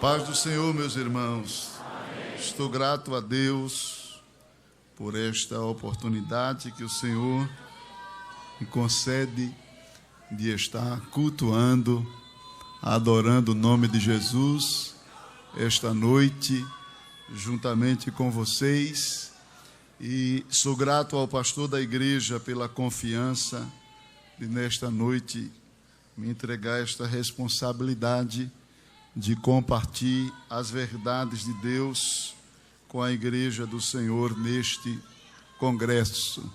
Paz do Senhor, meus irmãos. Amém. Estou grato a Deus por esta oportunidade que o Senhor me concede de estar cultuando, adorando o nome de Jesus esta noite, juntamente com vocês. E sou grato ao pastor da igreja pela confiança de, nesta noite, me entregar esta responsabilidade de compartilhar as verdades de Deus com a igreja do Senhor neste congresso.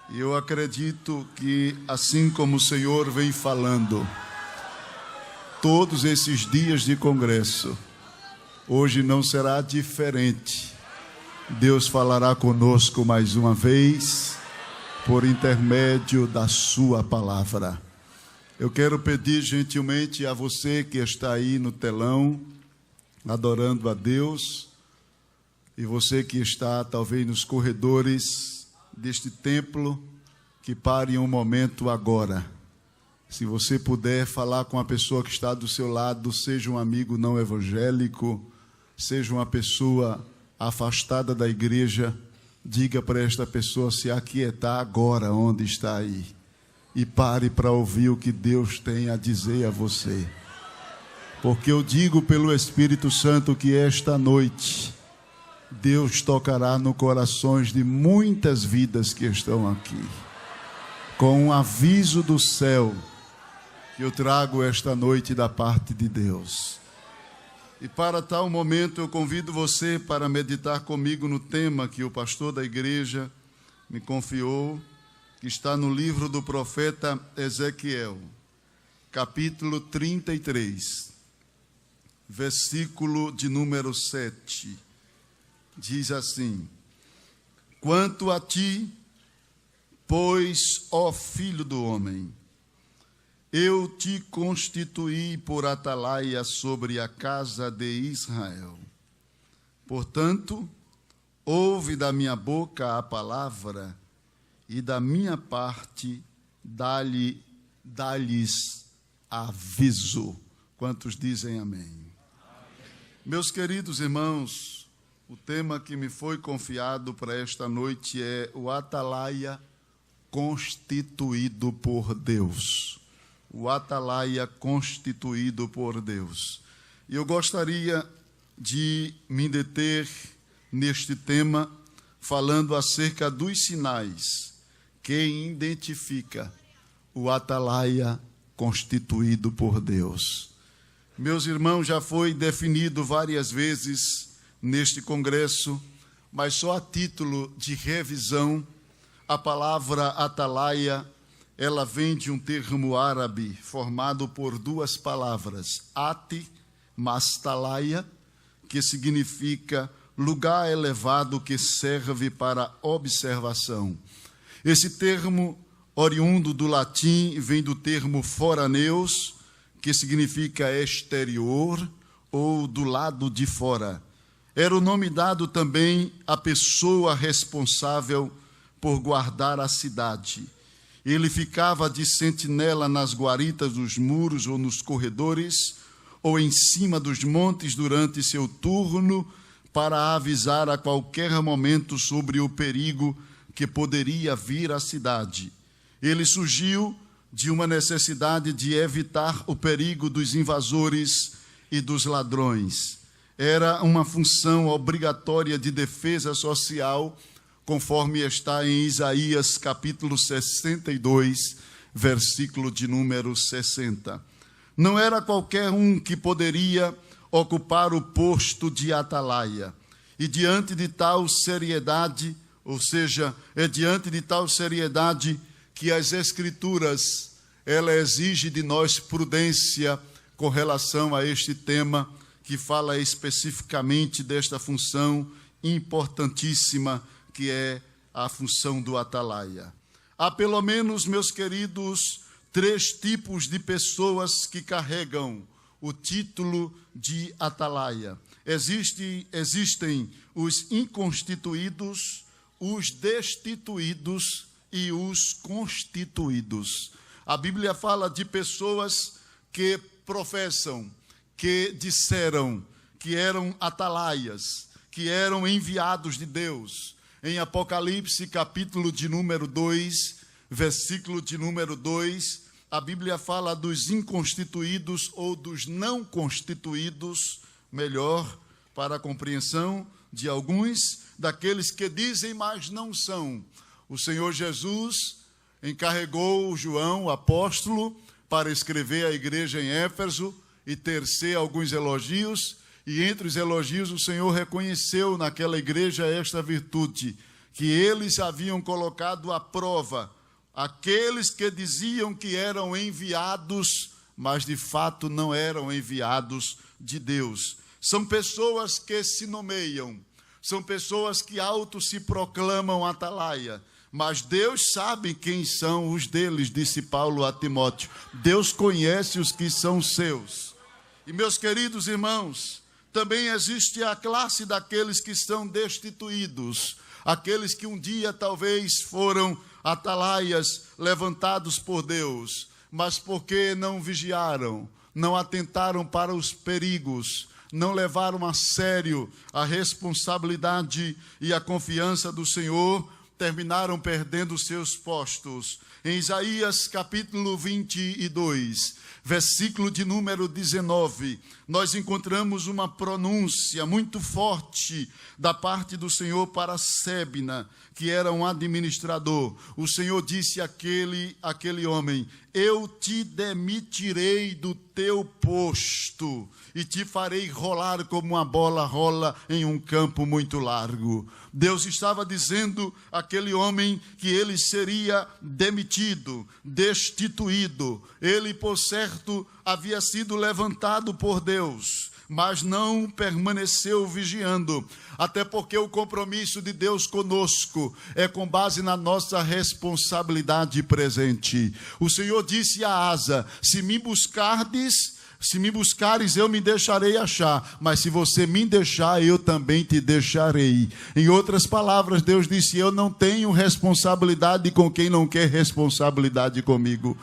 E eu acredito que, assim como o Senhor vem falando todos esses dias de congresso, hoje não será diferente. Deus falará conosco mais uma vez, por intermédio da sua palavra. Eu quero pedir gentilmente a você que está aí no telão, adorando a Deus, e você que está talvez nos corredores deste templo, que pare um momento agora. Se você puder falar com a pessoa que está do seu lado, seja um amigo não evangélico, seja uma pessoa afastada da igreja, diga para esta pessoa se aquietar agora onde está aí. E pare para ouvir o que Deus tem a dizer a você. Porque eu digo pelo Espírito Santo que esta noite Deus tocará no corações de muitas vidas que estão aqui. Com um aviso do céu que eu trago esta noite da parte de Deus. E para tal momento eu convido você para meditar comigo no tema que o pastor da igreja me confiou, que está no livro do profeta Ezequiel, capítulo 33, versículo de número 7. Diz assim: Quanto a ti, pois, ó filho do homem, eu te constituí por atalaia sobre a casa de Israel. Portanto, ouve da minha boca a palavra, e da minha parte dá-lhes aviso. Quantos dizem amém? Amém? Meus queridos irmãos, o tema que me foi confiado para esta noite é o atalaia constituído por Deus. O atalaia constituído por Deus. E eu gostaria de me deter neste tema, falando acerca dos sinais que identifica o atalaia constituído por Deus. Meus irmãos, já foi definido várias vezes neste congresso, mas só a título de revisão, a palavra atalaia, ela vem de um termo árabe formado por duas palavras, ati, mastalaia, que significa lugar elevado que serve para observação. Esse termo, oriundo do latim, vem do termo foraneus, que significa exterior ou do lado de fora. Era o nome dado também à pessoa responsável por guardar a cidade. Ele ficava de sentinela nas guaritas dos muros ou nos corredores, ou em cima dos montes durante seu turno, para avisar a qualquer momento sobre o perigo que poderia vir à cidade. Ele surgiu de uma necessidade de evitar o perigo dos invasores e dos ladrões. Era uma função obrigatória de defesa social, conforme está em Isaías capítulo 62, versículo de número 60. Não era qualquer um que poderia ocupar o posto de atalaia. E diante de tal seriedade, ou seja, é diante de tal seriedade que as Escrituras, ela exige de nós prudência com relação a este tema, que fala especificamente desta função importantíssima, que é a função do atalaia. Há pelo menos, meus queridos, 3 tipos de pessoas que carregam o título de atalaia. Existem os inconstituídos, os destituídos e os constituídos. A Bíblia fala de pessoas que professam que disseram que eram atalaias, que eram enviados de Deus. Em Apocalipse, capítulo de número 2, versículo de número 2, a Bíblia fala dos inconstituídos ou dos não constituídos, melhor, para a compreensão de alguns, daqueles que dizem, mas não são. O Senhor Jesus encarregou João, o apóstolo, para escrever à igreja em Éfeso e tecer alguns elogios, e entre os elogios o Senhor reconheceu naquela igreja esta virtude, que eles haviam colocado à prova aqueles que diziam que eram enviados, mas de fato não eram enviados de Deus. São pessoas que se nomeiam, são pessoas que auto se proclamam atalaia, mas Deus sabe quem são os deles, disse Paulo a Timóteo. Deus conhece os que são seus. E meus queridos irmãos, também existe a classe daqueles que são destituídos, aqueles que um dia talvez foram atalaias levantados por Deus, mas porque não vigiaram, não atentaram para os perigos, não levaram a sério a responsabilidade e a confiança do Senhor, terminaram perdendo seus postos. Em Isaías capítulo 22, versículo de número 19, nós encontramos uma pronúncia muito forte da parte do Senhor para Sébina, que era um administrador. O Senhor disse àquele homem: eu te demitirei do teu posto e te farei rolar como uma bola rola em um campo muito largo. Deus estava dizendo àquele homem que ele seria demitido, destituído. Ele, por certo, havia sido levantado por Deus, mas não permaneceu vigiando, até porque o compromisso de Deus conosco é com base na nossa responsabilidade presente. O Senhor disse a Asa: se me buscares, eu me deixarei achar, mas se você me deixar, eu também te deixarei. Em outras palavras, Deus disse: eu não tenho responsabilidade com quem não quer responsabilidade comigo.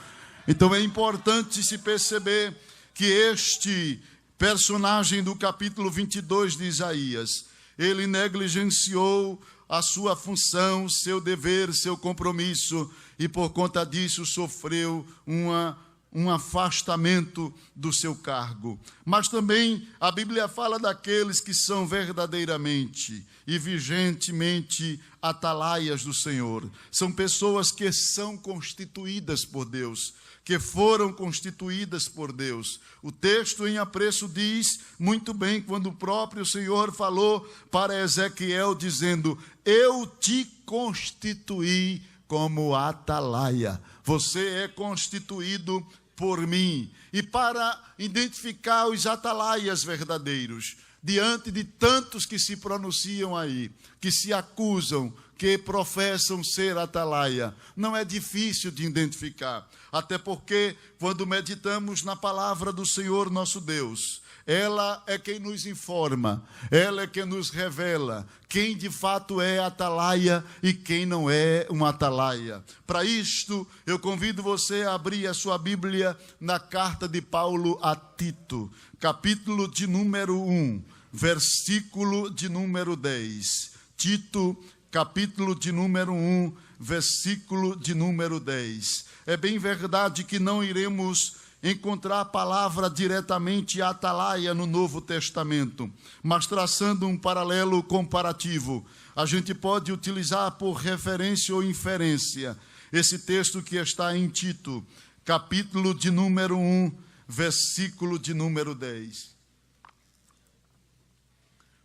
Então é importante se perceber que este personagem do capítulo 22 de Isaías, ele negligenciou a sua função, seu dever, seu compromisso, e por conta disso sofreu um afastamento do seu cargo. Mas também a Bíblia fala daqueles que são verdadeiramente e vigentemente atalaias do Senhor. São pessoas que são constituídas por Deus, que foram constituídas por Deus. O texto em apreço diz muito bem, quando o próprio Senhor falou para Ezequiel, dizendo: eu te constituí como atalaia. Você é constituído por mim. E para identificar os atalaias verdadeiros, diante de tantos que se pronunciam aí, que se acusam, que professam ser atalaia, não é difícil de identificar, até porque quando meditamos na palavra do Senhor nosso Deus, ela é quem nos informa, ela é quem nos revela quem de fato é atalaia e quem não é uma atalaia. Para isto, eu convido você a abrir a sua Bíblia na carta de Paulo a Tito, capítulo de número 1, versículo de número 10. Tito, capítulo de número 1, versículo de número 10. É bem verdade que não iremos encontrar a palavra diretamente atalaia no Novo Testamento, mas traçando um paralelo comparativo, a gente pode utilizar por referência ou inferência esse texto que está em Tito, capítulo de número 1, versículo de número 10.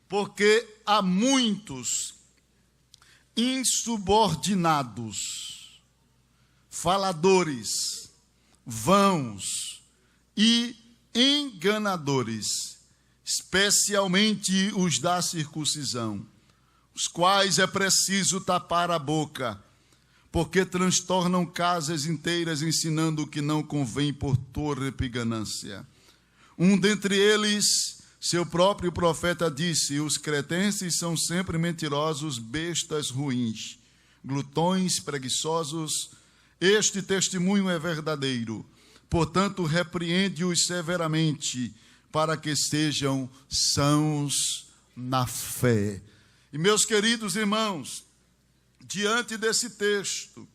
Porque há muitos insubordinados, faladores, vãos e enganadores, especialmente os da circuncisão, os quais é preciso tapar a boca, porque transtornam casas inteiras ensinando o que não convém por torpe e ganância. Um dentre eles, seu próprio profeta, disse: os cretenses são sempre mentirosos, bestas ruins, glutões, preguiçosos. Este testemunho é verdadeiro. Portanto, repreende-os severamente, para que sejam sãos na fé. E meus queridos irmãos, diante desse texto,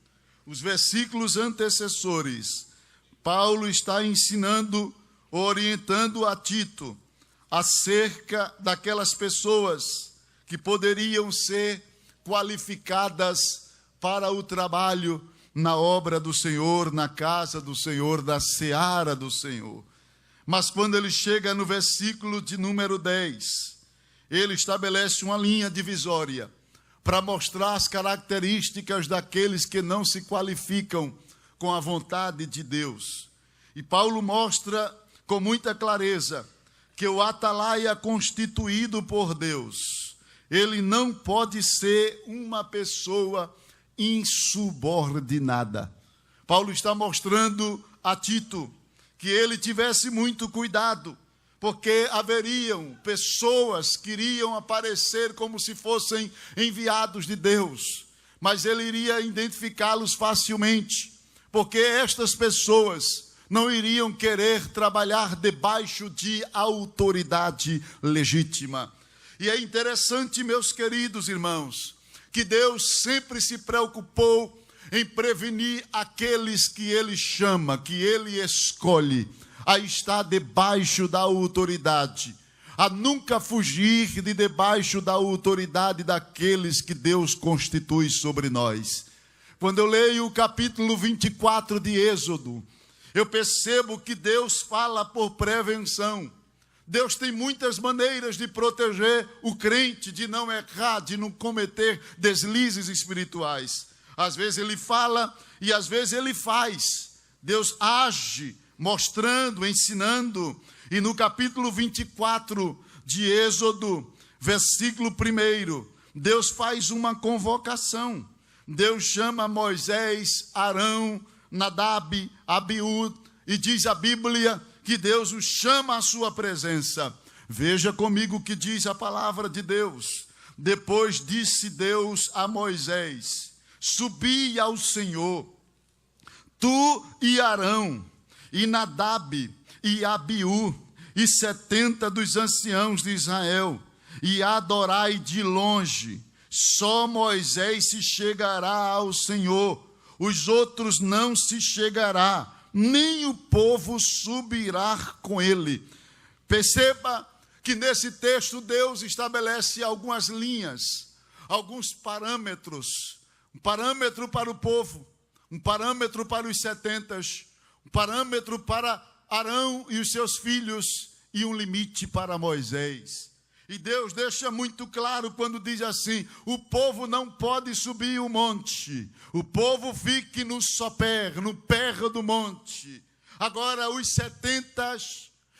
os versículos antecessores, Paulo está ensinando, orientando a Tito acerca daquelas pessoas que poderiam ser qualificadas para o trabalho na obra do Senhor, na casa do Senhor, da seara do Senhor. Mas quando ele chega no versículo de número 10, ele estabelece uma linha divisória para mostrar as características daqueles que não se qualificam com a vontade de Deus. E Paulo mostra com muita clareza que o atalaia constituído por Deus, ele não pode ser uma pessoa insubordinada. Paulo está mostrando a Tito que ele tivesse muito cuidado, porque haveriam pessoas que iriam aparecer como se fossem enviados de Deus, mas ele iria identificá-los facilmente, porque estas pessoas não iriam querer trabalhar debaixo de autoridade legítima. E é interessante, meus queridos irmãos, que Deus sempre se preocupou em prevenir aqueles que Ele chama, que Ele escolhe a estar debaixo da autoridade, a nunca fugir de debaixo da autoridade daqueles que Deus constitui sobre nós. Quando eu leio o capítulo 24 de Êxodo, eu percebo que Deus fala por prevenção. Deus tem muitas maneiras de proteger o crente, de não errar, de não cometer deslizes espirituais. Às vezes Ele fala e às vezes Ele faz. Deus age, mostrando, ensinando. E no capítulo 24 de Êxodo, versículo 1, Deus faz uma convocação. Deus chama Moisés, Arão, Nadab, Abiú, e diz a Bíblia que Deus os chama à sua presença. Veja comigo o que diz a palavra de Deus. Depois disse Deus a Moisés: subi ao Senhor, tu e Arão, e Nadab, e Abiú, e 70 dos anciãos de Israel, e adorai de longe. Só Moisés se chegará ao Senhor, os outros não se chegará, nem o povo subirá com ele. Perceba que nesse texto Deus estabelece algumas linhas, alguns parâmetros. Um parâmetro para o povo, um parâmetro para os 70, um parâmetro para Arão e os seus filhos e um limite para Moisés. E Deus deixa muito claro quando diz assim: o povo não pode subir o monte, o povo fique no sopé, no pé do monte. Agora os 70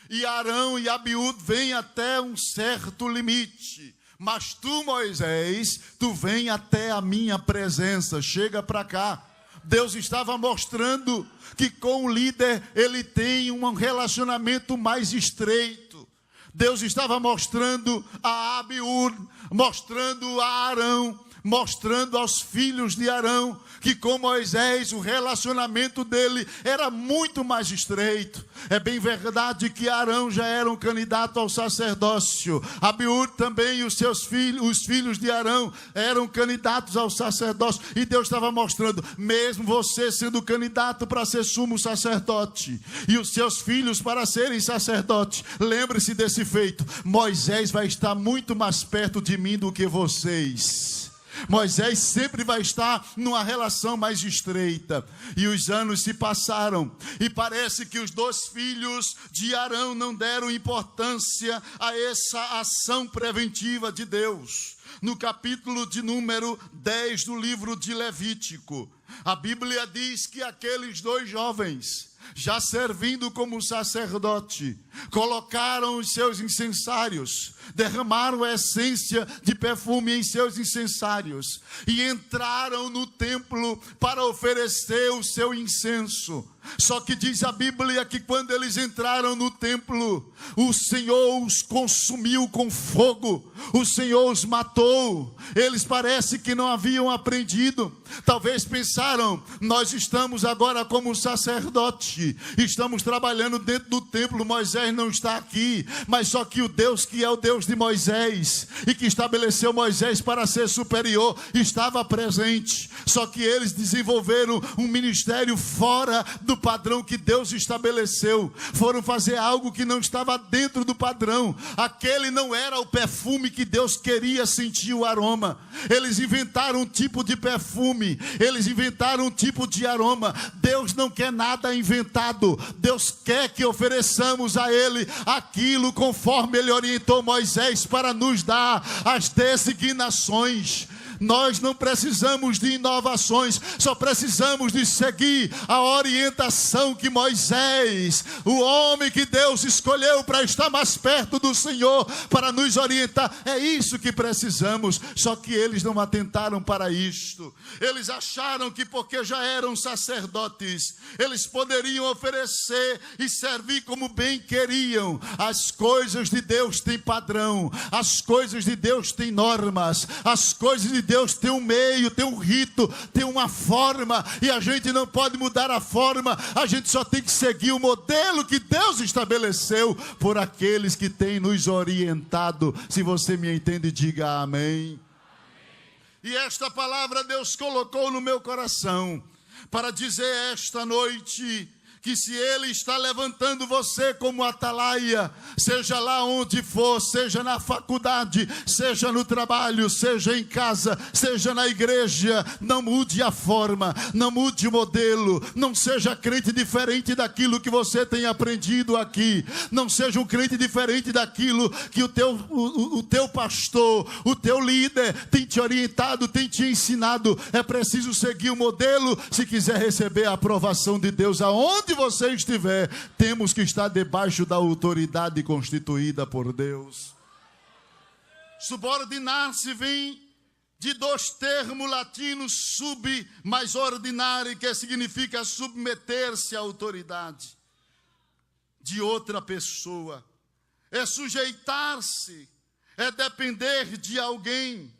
e Arão e Abiú vêm até um certo limite. Mas tu, Moisés, tu vem até a minha presença, chega para cá. Deus estava mostrando que com o líder ele tem um relacionamento mais estreito. Deus estava mostrando a Abiú, mostrando a Arão, mostrando aos filhos de Arão que com Moisés o relacionamento dele era muito mais estreito. É bem verdade que Arão já era um candidato ao sacerdócio. Abiú também e os seus filhos, os filhos de Arão, eram candidatos ao sacerdócio. E Deus estava mostrando, mesmo você sendo candidato para ser sumo sacerdote, e os seus filhos para serem sacerdotes, lembre-se desse feito: Moisés vai estar muito mais perto de mim do que vocês. Moisés sempre vai estar numa relação mais estreita. E os anos se passaram, e parece que os 2 filhos de Arão não deram importância a essa ação preventiva de Deus. No capítulo de número 10 do livro de Levítico, a Bíblia diz que aqueles 2 jovens, já servindo como sacerdote, colocaram os seus incensários, derramaram a essência de perfume em seus incensários e entraram no templo para oferecer o seu incenso. Só que diz a Bíblia que quando eles entraram no templo, o Senhor os consumiu com fogo, o Senhor os matou. Eles parece que não haviam aprendido. Talvez pensaram: nós estamos agora como sacerdote, estamos trabalhando dentro do templo, Moisés não está aqui. Mas só que o Deus que é o Deus de Moisés e que estabeleceu Moisés para ser superior, estava presente. Só que eles desenvolveram um ministério fora do padrão que Deus estabeleceu. Foram fazer algo que não estava dentro do padrão. Aquele não era o perfume que Deus queria sentir o aroma. Eles inventaram um tipo de perfume, eles inventaram um tipo de aroma. Deus não quer nada inventado. Deus quer que ofereçamos a Ele aquilo conforme Ele orientou Moisés para nos dar as designações. Nós não precisamos de inovações, só precisamos de seguir a orientação que Moisés, o homem que Deus escolheu para estar mais perto do Senhor, para nos orientar. É isso que precisamos. Só que eles não atentaram para isto. Eles acharam que porque já eram sacerdotes, eles poderiam oferecer e servir como bem queriam. As coisas de Deus têm padrão, as coisas de Deus têm normas, as coisas de Deus tem um meio, tem um rito, tem uma forma, e a gente não pode mudar a forma. A gente só tem que seguir o modelo que Deus estabeleceu por aqueles que têm nos orientado. Se você me entende, diga amém. E esta palavra Deus colocou no meu coração para dizer esta noite que se Ele está levantando você como atalaia, seja lá onde for, seja na faculdade, seja no trabalho, seja em casa, seja na igreja, não mude a forma, não mude o modelo, não seja crente diferente daquilo que você tem aprendido aqui, não seja um crente diferente daquilo que o teu pastor, o teu líder tem te orientado, tem te ensinado. É preciso seguir o modelo se quiser receber a aprovação de Deus. Aonde você estiver, temos que estar debaixo da autoridade constituída por Deus. Subordinar-se vem de dois termos latinos, sub mais ordinário, que significa submeter-se à autoridade de outra pessoa. É sujeitar-se, é depender de alguém.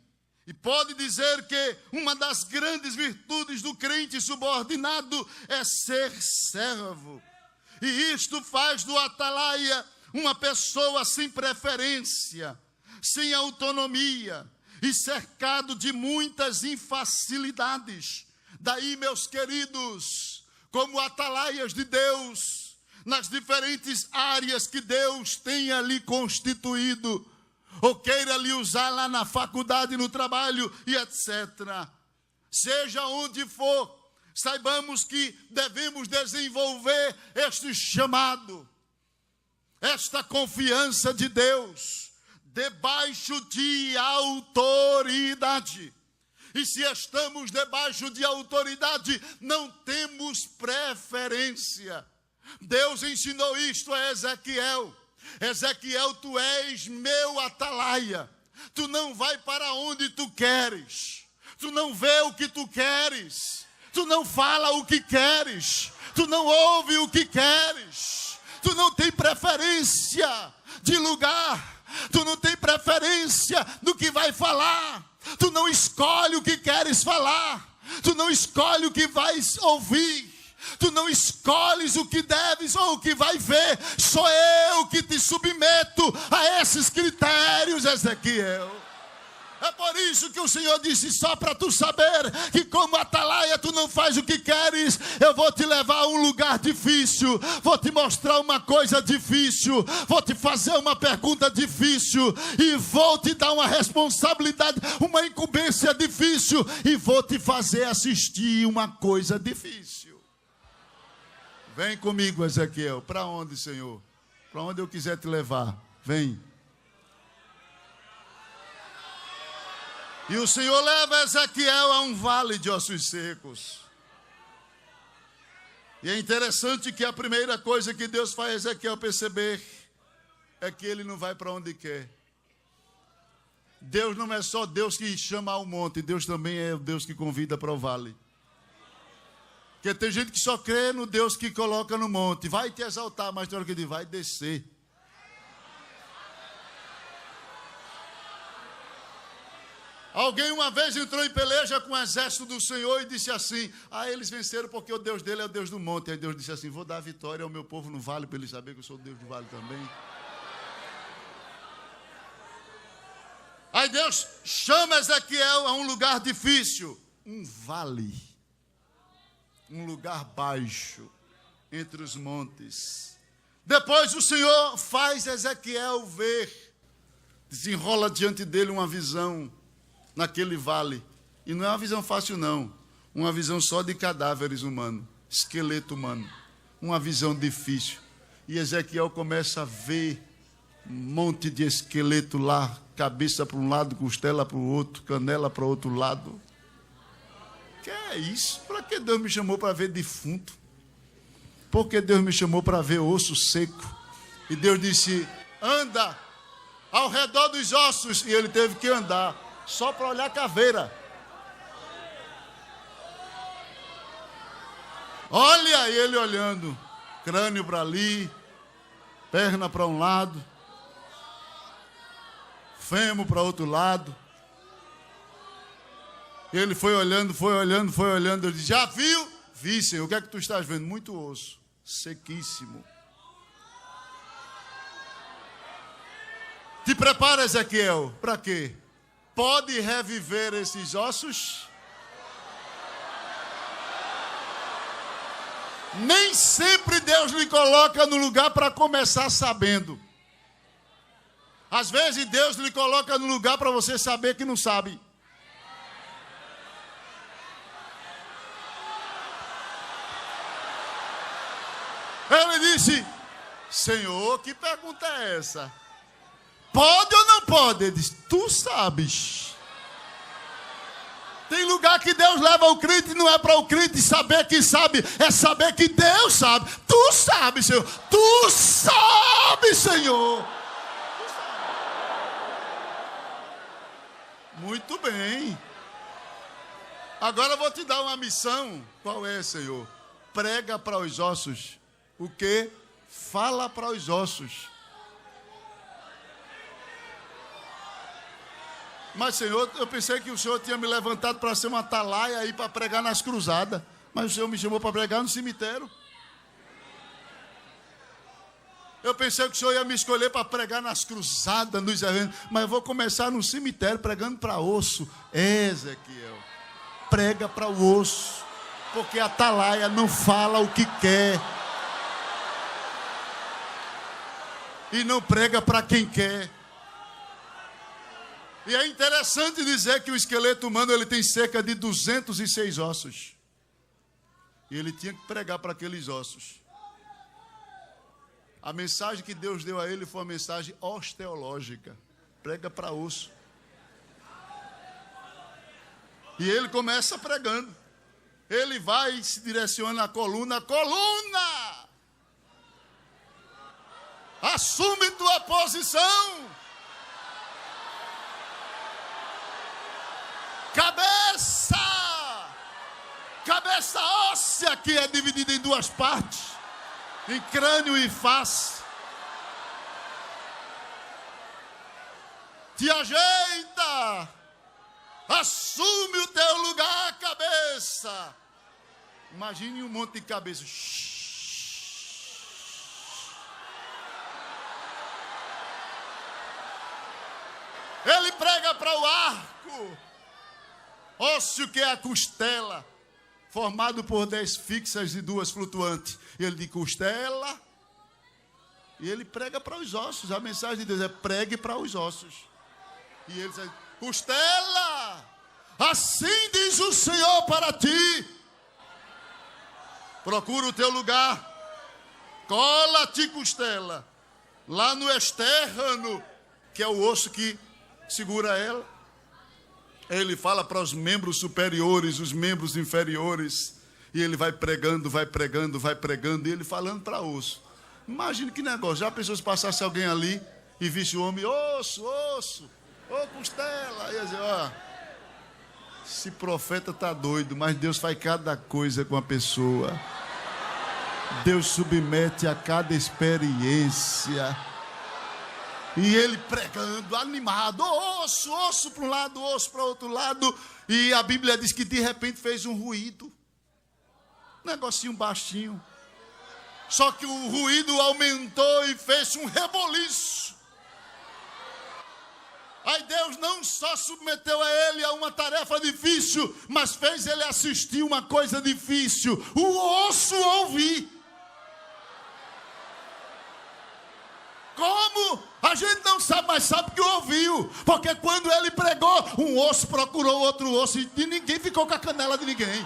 E pode dizer que uma das grandes virtudes do crente subordinado é ser servo. E isto faz do atalaia uma pessoa sem preferência, sem autonomia e cercado de muitas infacilidades. Daí, meus queridos, como atalaias de Deus, nas diferentes áreas que Deus tenha lhe constituído, ou queira lhe usar lá na faculdade, no trabalho e etc. Seja onde for, saibamos que devemos desenvolver este chamado, esta confiança de Deus, debaixo de autoridade. E se estamos debaixo de autoridade, não temos preferência. Deus ensinou isto a Ezequiel. Ezequiel, tu és meu atalaia. Tu não vai para onde tu queres. Tu não vê o que tu queres. Tu não fala o que queres. Tu não ouve o que queres. Tu não tem preferência de lugar. Tu não tem preferência do que vai falar. Tu não escolhe o que queres falar. Tu não escolhe o que vais ouvir. Tu não escolhes o que deves ou o que vai ver. Sou eu que te submeto a esses critérios, Ezequiel. É por isso que o Senhor disse, só para tu saber que como atalaia tu não faz o que queres, eu vou te levar a um lugar difícil, vou te mostrar uma coisa difícil, vou te fazer uma pergunta difícil e vou te dar uma responsabilidade, uma incumbência difícil e vou te fazer assistir uma coisa difícil. Vem comigo, Ezequiel. Para onde, Senhor? Para onde eu quiser te levar. Vem. E o Senhor leva Ezequiel a um vale de ossos secos. E é interessante que a primeira coisa que Deus faz Ezequiel perceber é que ele não vai para onde quer. Deus não é só Deus que chama ao monte, Deus também é o Deus que convida para o vale. Porque tem gente que só crê no Deus que coloca no monte. Vai te exaltar, mas na hora que ele vai descer. Alguém uma vez entrou em peleja com o exército do Senhor e disse assim: eles venceram porque o Deus dele é o Deus do monte. Aí Deus disse assim: vou dar vitória ao meu povo no vale, para ele saber que eu sou o Deus do vale também. Aí Deus chama Ezequiel a um lugar difícil, um vale, um lugar baixo, entre os montes. Depois o Senhor faz Ezequiel ver, desenrola diante dele uma visão naquele vale. E não é uma visão fácil não, uma visão só de cadáveres humanos, esqueleto humano, uma visão difícil. E Ezequiel começa a ver um monte de esqueleto lá, cabeça para um lado, costela para o outro, canela para o outro lado. Que é isso? Para que Deus me chamou para ver defunto? Porque Deus me chamou para ver osso seco. E Deus disse: anda ao redor dos ossos. E ele teve que andar só para olhar a caveira. Olha ele olhando, crânio para ali, perna para um lado, fêmur para outro lado. Ele foi olhando, foi olhando, foi olhando. Ele disse: já viu? Vi, Senhor. O que é que tu estás vendo? Muito osso, sequíssimo. Te prepara, Ezequiel. Para quê? Pode reviver esses ossos? Nem sempre Deus lhe coloca no lugar para começar sabendo. Às vezes Deus lhe coloca no lugar para você saber que não sabe. Ele disse: Senhor, que pergunta é essa? Pode ou não pode? Ele disse: tu sabes. Tem lugar que Deus leva o crente e não é para o crente saber que sabe, é saber que Deus sabe. Tu sabes, Senhor. Tu sabes, Senhor. Muito bem. Agora eu vou te dar uma missão. Qual é, Senhor? Prega para os ossos. O quê? Fala para os ossos. Mas, Senhor, eu pensei que o Senhor tinha me levantado para ser uma atalaia aí para pregar nas cruzadas. Mas o Senhor me chamou para pregar no cemitério. Eu pensei que o Senhor ia me escolher para pregar nas cruzadas, nos eventos. Mas eu vou começar no cemitério pregando para osso. Ezequiel, prega para o osso. Porque a atalaia não fala o que quer. E não prega para quem quer. E é interessante dizer que o esqueleto humano ele tem cerca de 206 ossos. E ele tinha que pregar para aqueles ossos. A mensagem que Deus deu a ele foi uma mensagem osteológica. Prega para osso. E ele começa pregando. Ele vai e se direciona à coluna. Coluna! Assume tua posição. Cabeça óssea que é dividida em duas partes, em crânio e face. Te ajeita, assume o teu lugar, cabeça. Imagine um monte de cabeça. Ele prega para o arco. Ósseo que é a costela, formado por 10 fixas e 2 flutuantes. E ele diz costela. E ele prega para os ossos. A mensagem de Deus é pregue para os ossos. E ele diz: costela, assim diz o Senhor para ti. Procura o teu lugar. Cola-te, costela, lá no externo, que é o osso que segura ela. Ele fala para os membros superiores, os membros inferiores. E ele vai pregando, vai pregando, vai pregando. E ele falando para osso. Imagine que negócio. Já pensou se passasse alguém ali e visse o homem, osso, ô costela. Ia dizer, ó, Esse profeta está doido, mas Deus faz cada coisa com a pessoa. Deus submete a cada experiência. E ele pregando, animado, osso para um lado, osso para o outro lado. E a Bíblia diz que de repente fez um ruído. Um negocinho baixinho. Só que o ruído aumentou e fez um reboliço. Aí Deus não só submeteu a ele a uma tarefa difícil, mas fez ele assistir uma coisa difícil. O osso ouvir. Como? A gente não sabe, mas sabe que ouviu. Porque quando ele pregou, um osso procurou outro osso e ninguém ficou com a canela de ninguém.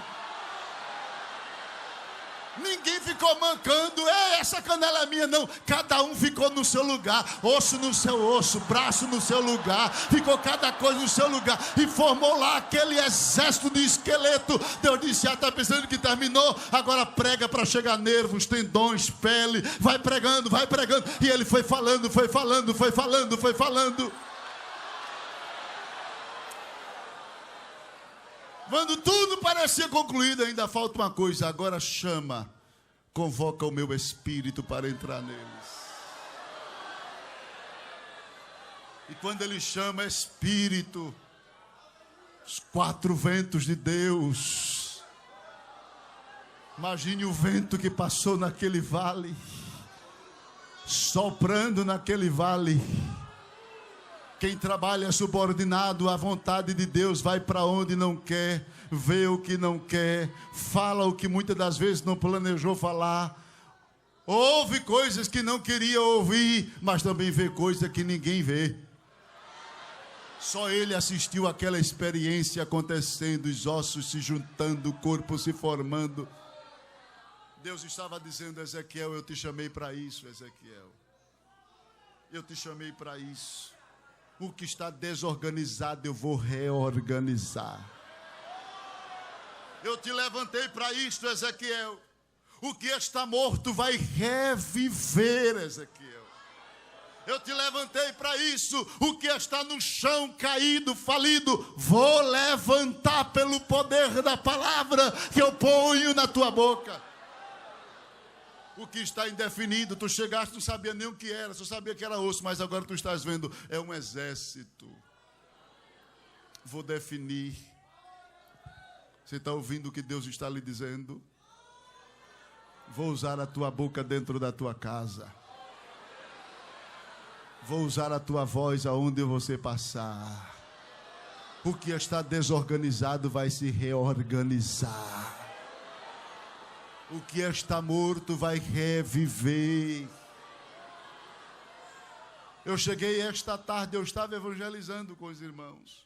Ninguém ficou mancando, essa canela é minha, não. Cada um ficou no seu lugar, osso no seu osso, braço no seu lugar, ficou cada coisa no seu lugar e formou lá aquele exército de esqueleto. Deus disse, está pensando que terminou? Agora prega para chegar nervos, tendões, pele, vai pregando. E ele foi falando. Quando tudo parecia concluído, ainda falta uma coisa. Agora chama, convoca o meu espírito para entrar neles. E quando ele chama espírito, os 4 ventos de Deus. Imagine o vento que passou naquele vale, soprando naquele vale. Quem trabalha subordinado à vontade de Deus vai para onde não quer, vê o que não quer, fala o que muitas das vezes não planejou falar, ouve coisas que não queria ouvir, mas também vê coisas que ninguém vê. Só ele assistiu aquela experiência acontecendo, os ossos se juntando, o corpo se formando. Deus estava dizendo, Ezequiel, eu te chamei para isso, Ezequiel. Eu te chamei para isso. O que está desorganizado eu vou reorganizar. Eu te levantei para isto, Ezequiel. O que está morto vai reviver, Ezequiel. Eu te levantei para isso. O que está no chão, caído, falido, vou levantar pelo poder da palavra que eu ponho na tua boca. O que está indefinido, tu chegaste, não sabia nem o que era, só sabia que era osso, mas agora tu estás vendo, é um exército. Vou definir. Você está ouvindo o que Deus está lhe dizendo? Vou usar a tua boca dentro da tua casa. Vou usar a tua voz aonde você passar. O que está desorganizado vai se reorganizar. O que está morto vai reviver. Eu cheguei esta tarde, eu estava evangelizando com os irmãos.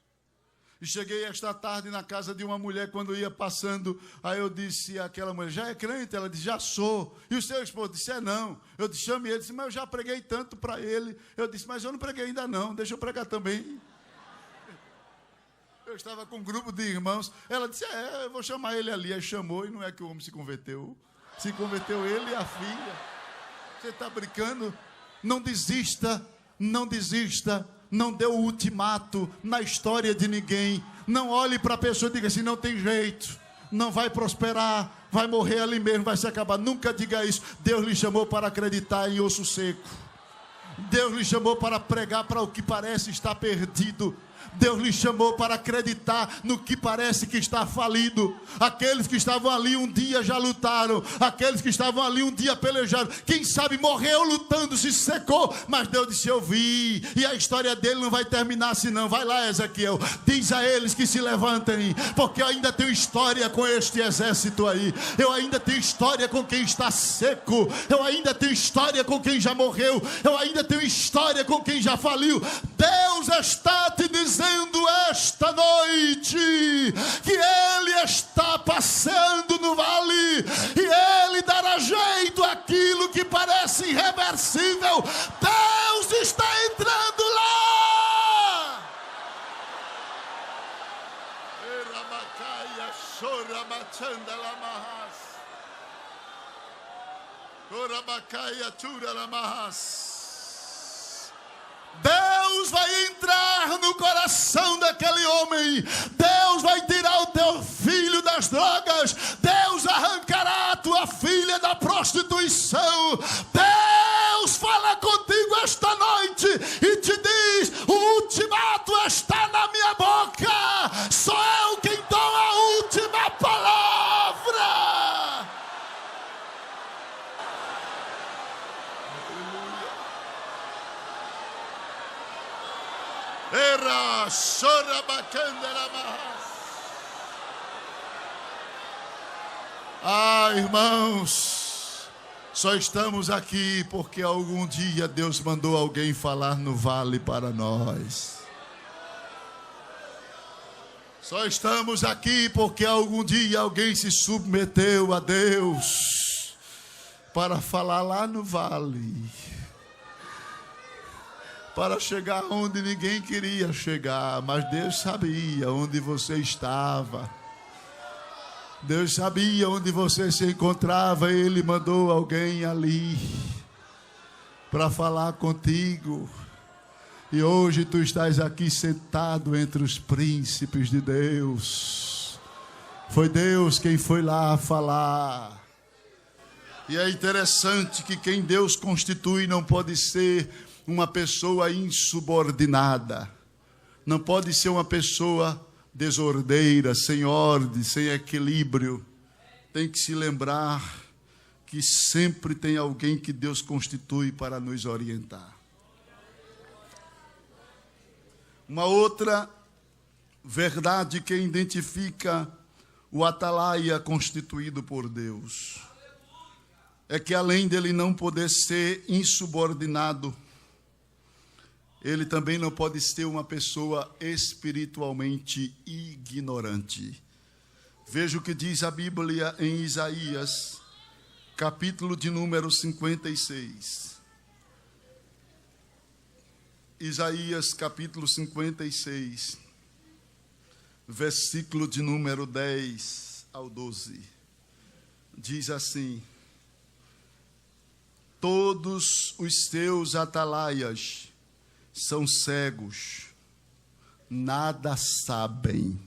E cheguei esta tarde na casa de uma mulher, quando ia passando, aí eu disse àquela mulher, já é crente? Ela disse, já sou. E o seu esposo disse, não. Eu disse, chame ele. Disse, mas eu já preguei tanto para ele. Eu disse, mas eu não preguei ainda não, deixa eu pregar também. Eu estava com um grupo de irmãos. Ela disse, eu vou chamar ele ali. Aí chamou, e não é que o homem se converteu. Se converteu ele e a filha. Você está brincando? Não desista, não desista. Não dê o ultimato na história de ninguém. Não olhe para a pessoa e diga assim, não tem jeito. Não vai prosperar, vai morrer ali mesmo, vai se acabar. Nunca diga isso. Deus lhe chamou para acreditar em osso seco. Deus lhe chamou para pregar para o que parece estar perdido. Deus lhe chamou para acreditar no que parece que está falido. Aqueles que estavam ali um dia já lutaram. Aqueles que estavam ali um dia pelejaram. Quem sabe morreu lutando, se secou. Mas Deus disse, eu vi. E a história dele não vai terminar assim não. Vai lá, Ezequiel. Diz a eles que se levantem. Porque eu ainda tenho história com este exército aí. Eu ainda tenho história com quem está seco. Eu ainda tenho história com quem já morreu. Eu ainda tenho história com quem já faliu. Deus está te dizendo esta noite que Ele está passeando no vale e Ele dará jeito àquilo que parece irreversível. Deus está entrando lá. Deus vai entrar no coração daquele homem. Deus vai tirar constituição. Deus fala contigo esta noite e te diz: o ultimato está na minha boca, sou eu quem dou a última palavra. Era chora bacana. Irmãos, só estamos aqui porque algum dia Deus mandou alguém falar no vale para nós. Só estamos aqui porque algum dia alguém se submeteu a Deus para falar lá no vale, para chegar onde ninguém queria chegar, mas Deus sabia onde você estava. Deus sabia onde você se encontrava, Ele mandou alguém ali para falar contigo. E hoje tu estás aqui sentado entre os príncipes de Deus. Foi Deus quem foi lá falar. E é interessante que quem Deus constitui não pode ser uma pessoa insubordinada. Não pode ser uma pessoa desordeira, sem ordem, sem equilíbrio. Tem que se lembrar que sempre tem alguém que Deus constitui para nos orientar. Uma outra verdade que identifica o atalaia constituído por Deus é que, além dele não poder ser insubordinado, ele também não pode ser uma pessoa espiritualmente ignorante. Veja o que diz a Bíblia em Isaías, capítulo de número 56. Isaías, capítulo 56, versículo de número 10 ao 12. Diz assim: todos os teus atalaias são cegos, nada sabem.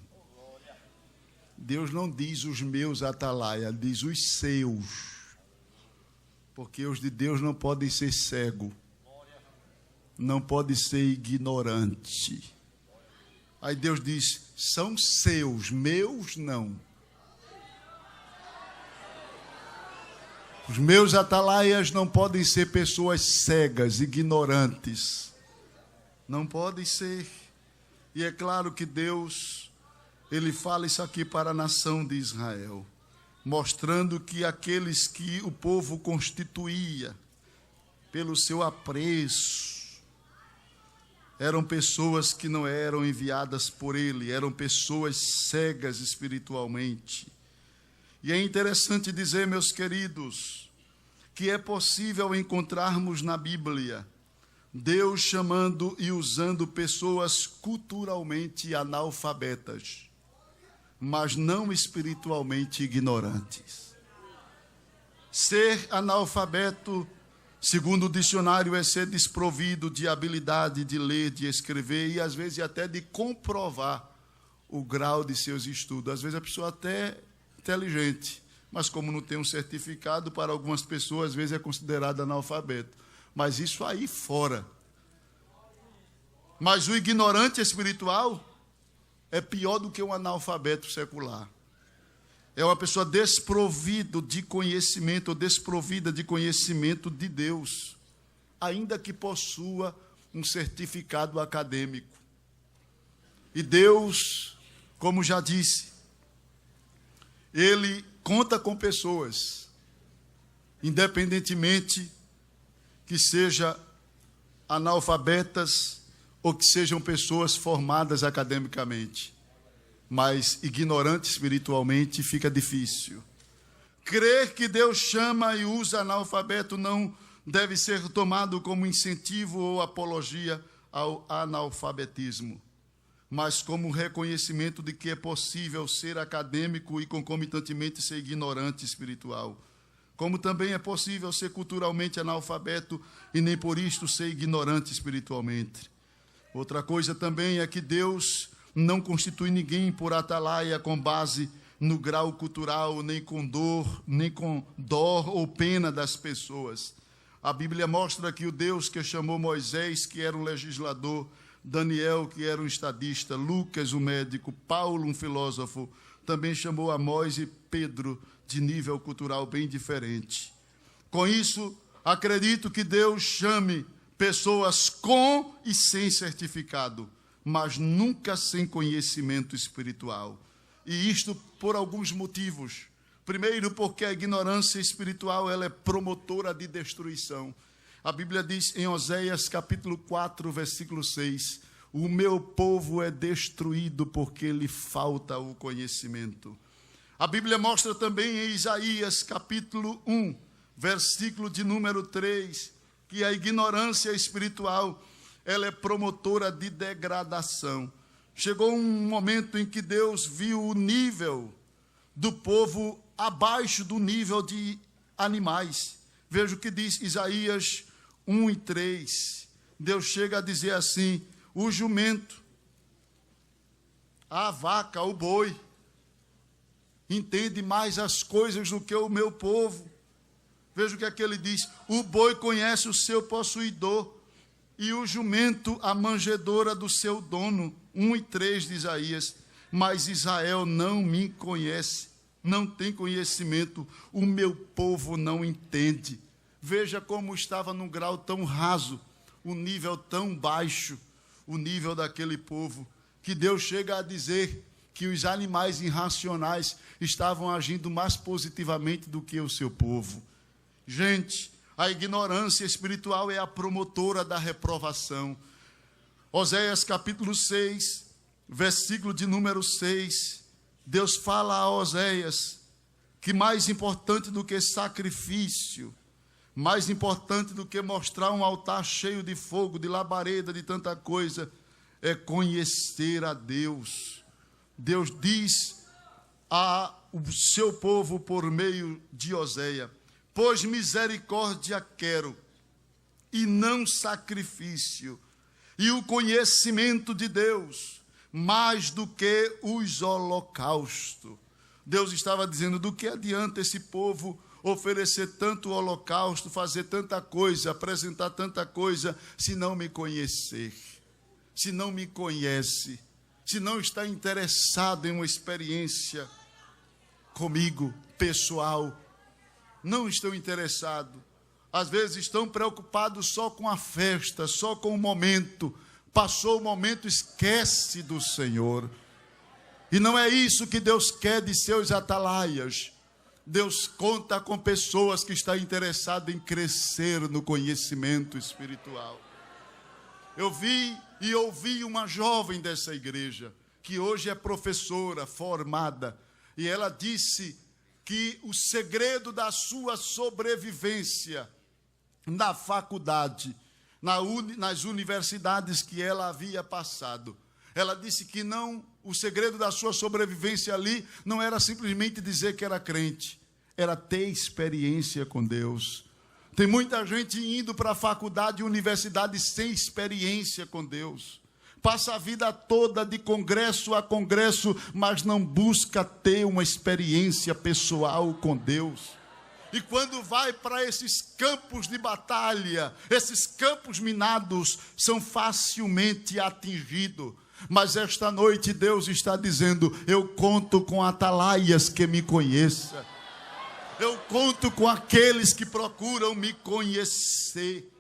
Deus não diz os meus atalaias, diz os seus, porque os de Deus não podem ser cegos, não podem ser ignorantes. Aí Deus diz: são seus, meus não. Os meus atalaias não podem ser pessoas cegas, ignorantes. Não podem ser. E é claro que Deus, Ele fala isso aqui para a nação de Israel, mostrando que aqueles que o povo constituía pelo seu apreço eram pessoas que não eram enviadas por Ele, eram pessoas cegas espiritualmente. E é interessante dizer, meus queridos, que é possível encontrarmos na Bíblia Deus chamando e usando pessoas culturalmente analfabetas, mas não espiritualmente ignorantes. Ser analfabeto, segundo o dicionário, é ser desprovido de habilidade de ler, de escrever e às vezes até de comprovar o grau de seus estudos. Às vezes a pessoa até inteligente, mas como não tem um certificado, para algumas pessoas às vezes é considerado analfabeto. Mas isso aí fora. Mas o ignorante espiritual é pior do que um analfabeto secular. É uma pessoa desprovida de conhecimento, ou desprovida de conhecimento de Deus, ainda que possua um certificado acadêmico. E Deus, como já disse, Ele conta com pessoas, independentemente que sejam analfabetas ou que sejam pessoas formadas academicamente. Mas ignorante espiritualmente fica difícil. Crer que Deus chama e usa analfabeto não deve ser tomado como incentivo ou apologia ao analfabetismo, mas como reconhecimento de que é possível ser acadêmico e concomitantemente ser ignorante espiritual. Como também é possível ser culturalmente analfabeto e nem por isto ser ignorante espiritualmente. Outra coisa também é que Deus não constitui ninguém por atalaia com base no grau cultural, nem com dor ou pena das pessoas. A Bíblia mostra que o Deus que chamou Moisés, que era um legislador, Daniel, que era um estadista, Lucas, um médico, Paulo, um filósofo, também chamou Amós e Pedro de nível cultural bem diferente. Com isso, acredito que Deus chame pessoas com e sem certificado, mas nunca sem conhecimento espiritual. E isto por alguns motivos. Primeiro, porque a ignorância espiritual ela é promotora de destruição. A Bíblia diz em Oséias capítulo 4, versículo 6, o meu povo é destruído porque lhe falta o conhecimento. A Bíblia mostra também em Isaías capítulo 1, versículo de número 3, que a ignorância espiritual ela é promotora de degradação. Chegou um momento em que Deus viu o nível do povo abaixo do nível de animais. Veja o que diz Isaías 1 e 3. Deus chega a dizer assim, o jumento, a vaca, o boi, entende mais as coisas do que o meu povo. Veja o que é que ele diz, o boi conhece o seu possuidor, e o jumento a manjedoura do seu dono. 1 e 3 de Isaías. Mas Israel não me conhece, não tem conhecimento, o meu povo não entende. Veja como estava num grau tão raso, um nível tão baixo, o nível daquele povo, que Deus chega a dizer que os animais irracionais estavam agindo mais positivamente do que o seu povo. Gente, a ignorância espiritual é a promotora da reprovação. Oséias capítulo 6, versículo de número 6, Deus fala a Oséias que mais importante do que sacrifício, mais importante do que mostrar um altar cheio de fogo, de labareda, de tanta coisa, é conhecer a Deus. Deus diz ao seu povo por meio de Oséias, pois misericórdia quero, e não sacrifício, e o conhecimento de Deus, mais do que os holocaustos. Deus estava dizendo, do que adianta esse povo oferecer tanto holocausto, fazer tanta coisa, apresentar tanta coisa, se não me conhecer, se não me conhece, se não está interessado em uma experiência comigo, pessoal. Não estão interessados. Às vezes estão preocupados só com a festa, só com o momento. Passou o momento, esquece do Senhor. E não é isso que Deus quer de seus atalaias. Deus conta com pessoas que estão interessadas em crescer no conhecimento espiritual. Eu vi e ouvi uma jovem dessa igreja, que hoje é professora formada, e ela disse que o segredo da sua sobrevivência na faculdade, nas universidades que ela havia passado, ela disse que o segredo da sua sobrevivência ali não era simplesmente dizer que era crente, era ter experiência com Deus. Tem muita gente indo para a faculdade e universidade sem experiência com Deus. Passa a vida toda de congresso a congresso, mas não busca ter uma experiência pessoal com Deus. E quando vai para esses campos de batalha, esses campos minados, são facilmente atingidos. Mas esta noite Deus está dizendo, eu conto com atalaias que me conheçam. Eu conto com aqueles que procuram me conhecer.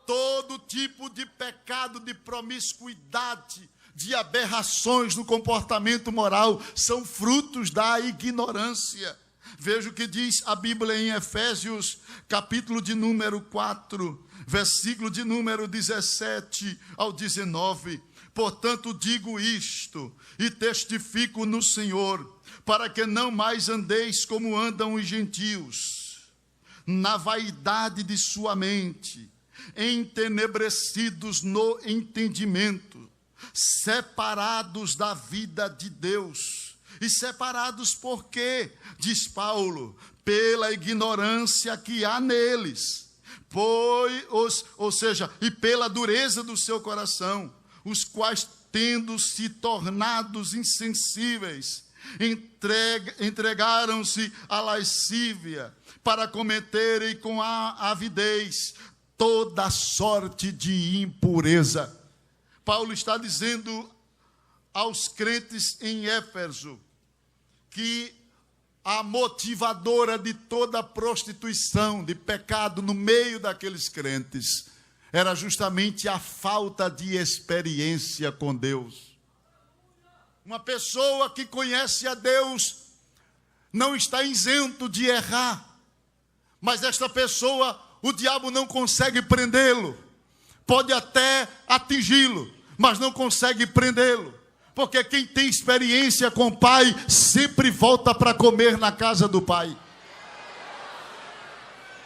Todo tipo de pecado, de promiscuidade, de aberrações no comportamento moral são frutos da ignorância. Veja o que diz a Bíblia em Efésios, capítulo de número 4, versículo de número 17 ao 19. Portanto, digo isto e testifico no Senhor, para que não mais andeis como andam os gentios, na vaidade de sua mente, entenebrecidos no entendimento, separados da vida de Deus. E separados por quê? Diz Paulo, pela ignorância que há neles, e pela dureza do seu coração, os quais, tendo se tornados insensíveis, entregaram-se à lascívia para cometerem com a avidez toda sorte de impureza. Paulo está dizendo aos crentes em Éfeso que a motivadora de toda prostituição, de pecado no meio daqueles crentes, era justamente a falta de experiência com Deus. Uma pessoa que conhece a Deus não está isento de errar, mas esta pessoa, o diabo não consegue prendê-lo, pode até atingi-lo, mas não consegue prendê-lo, porque quem tem experiência com o Pai sempre volta para comer na casa do Pai.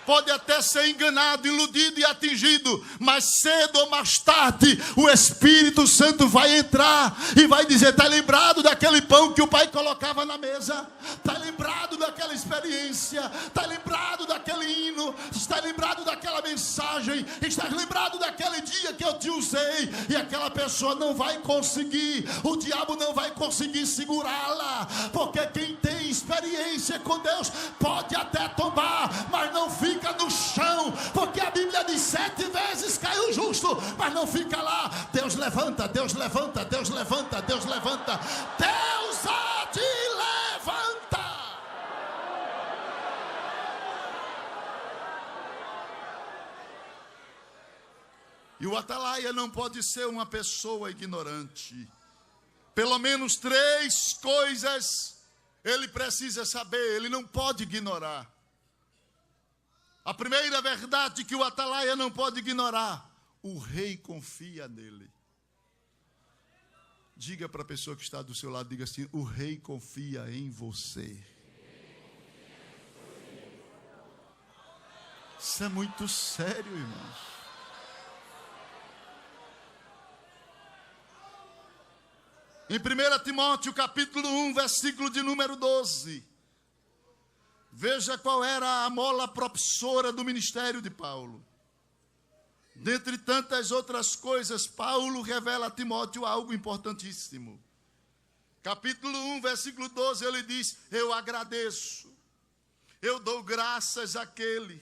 Pode até ser enganado, iludido e atingido, mas cedo ou mais tarde o Espírito Santo vai entrar e vai dizer: está lembrado daquele pão que o Pai colocava na mesa? Está lembrado daquela experiência? Está lembrado daquele hino? Está lembrado daquela mensagem? Está lembrado daquele dia que eu te usei? E aquela pessoa não vai conseguir, o diabo não vai conseguir segurá-la, porque quem tem experiência com Deus pode até tombar, mas não fica no chão, porque a Bíblia diz 7 vezes cai o justo, mas não fica lá. Deus levanta, Deus levanta, Deus levanta, Deus levanta, Deus há de levanta. E o atalaia não pode ser uma pessoa ignorante. Pelo menos 3 coisas ele precisa saber, ele não pode ignorar. A primeira verdade que o atalaia não pode ignorar: o rei confia nele. Diga para a pessoa que está do seu lado, diga assim: o rei confia em você. Isso é muito sério, irmãos. Em 1 Timóteo capítulo 1, versículo de número 12, veja qual era a mola propulsora do ministério de Paulo. Dentre tantas outras coisas, Paulo revela a Timóteo algo importantíssimo. Capítulo 1, versículo 12, ele diz: eu agradeço, eu dou graças àquele